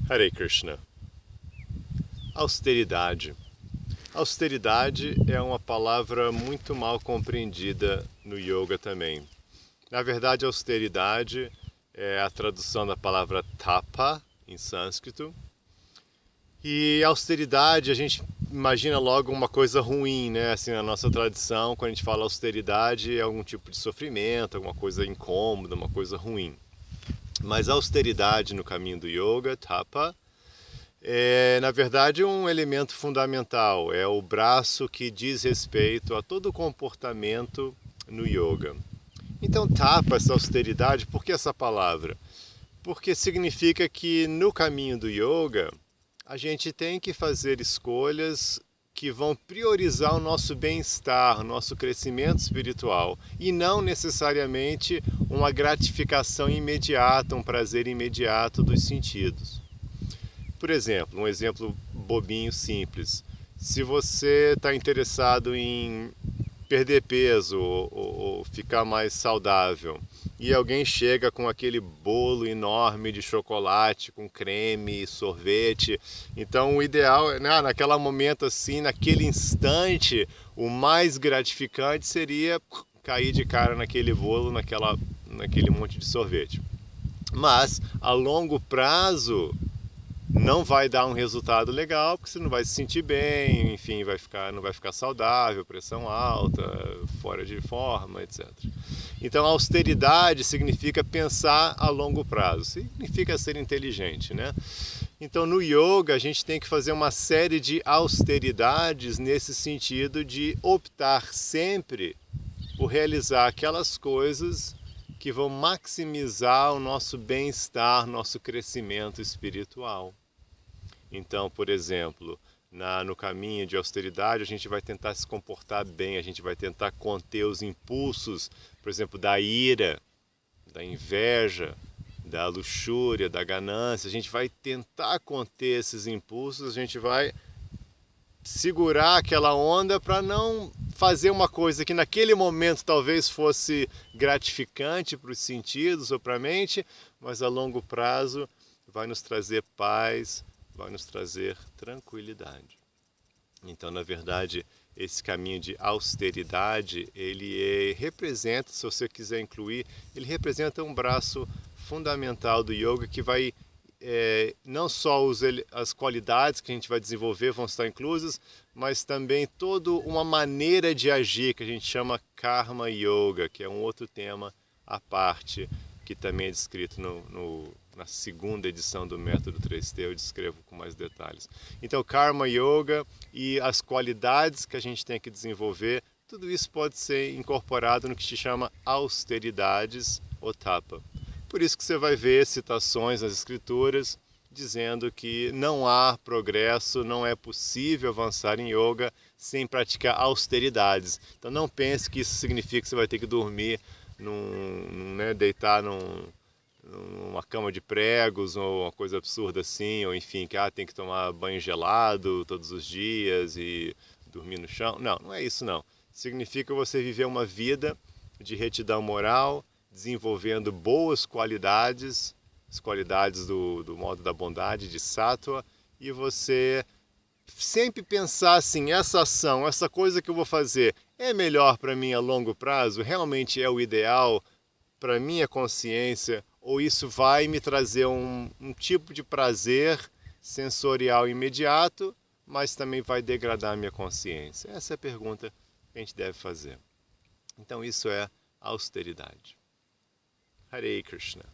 Hare Krishna. Austeridade. Austeridade é uma palavra muito mal compreendida no yoga também. Na verdade, austeridade é a tradução da palavra tapa em sânscrito. E austeridade, a gente imagina logo uma coisa ruim, né? Assim, na nossa tradição, quando a gente fala austeridade, é algum tipo de sofrimento, alguma coisa incômoda, uma coisa ruim. Mas a austeridade no caminho do yoga, tapa, é, na verdade, um elemento fundamental. É o braço que diz respeito a todo o comportamento no yoga. Então, tapa, essa austeridade, por que essa palavra? Porque significa que no caminho do yoga, a gente tem que fazer escolhas que vão priorizar o nosso bem-estar, o nosso crescimento espiritual, e não necessariamente uma gratificação imediata, um prazer imediato dos sentidos. Por exemplo, um exemplo bobinho, simples. Se você está interessado em perder peso ou ficar mais saudável e alguém chega com aquele bolo enorme de chocolate com creme e sorvete, então o ideal, né, naquele momento assim, naquele instante, o mais gratificante seria cair de cara naquele bolo, naquele monte de sorvete. Mas a longo prazo não vai dar um resultado legal, porque você não vai se sentir bem, enfim, não vai ficar saudável, pressão alta, fora de forma, etc. Então, austeridade significa pensar a longo prazo, significa ser inteligente, né? Então, no yoga, a gente tem que fazer uma série de austeridades nesse sentido de optar sempre por realizar aquelas coisas que vão maximizar o nosso bem-estar, nosso crescimento espiritual. Então, por exemplo, no caminho de austeridade, a gente vai tentar se comportar bem, a gente vai tentar conter os impulsos, por exemplo, da ira, da inveja, da luxúria, da ganância. A gente vai tentar conter esses impulsos, a gente vai segurar aquela onda para não fazer uma coisa que naquele momento talvez fosse gratificante para os sentidos ou para a mente, mas a longo prazo vai nos trazer paz, vai nos trazer tranquilidade. Então, na verdade, esse caminho de austeridade, representa, se você quiser incluir, ele representa um braço fundamental do yoga que vai não só as qualidades que a gente vai desenvolver vão estar inclusas, mas também toda uma maneira de agir que a gente chama Karma Yoga, que é um outro tema à parte, que também é descrito na segunda edição do Método 3T, eu descrevo com mais detalhes. Então, Karma Yoga e as qualidades que a gente tem que desenvolver, tudo isso pode ser incorporado no que se chama austeridades ou tapa. Por isso que você vai ver citações nas escrituras dizendo que não há progresso, não é possível avançar em yoga sem praticar austeridades. Então não pense que isso significa que você vai ter que dormir, deitar numa cama de pregos ou uma coisa absurda assim, ou enfim, que tem que tomar banho gelado todos os dias e dormir no chão. Não, não é isso não. Significa você viver uma vida de retidão moral, desenvolvendo boas qualidades, as qualidades do modo da bondade, de sattva, e você sempre pensar assim, essa ação, essa coisa que eu vou fazer, é melhor para mim a longo prazo? Realmente é o ideal para minha consciência? Ou isso vai me trazer um tipo de prazer sensorial imediato, mas também vai degradar a minha consciência? Essa é a pergunta que a gente deve fazer. Então isso é austeridade. Hare Krishna.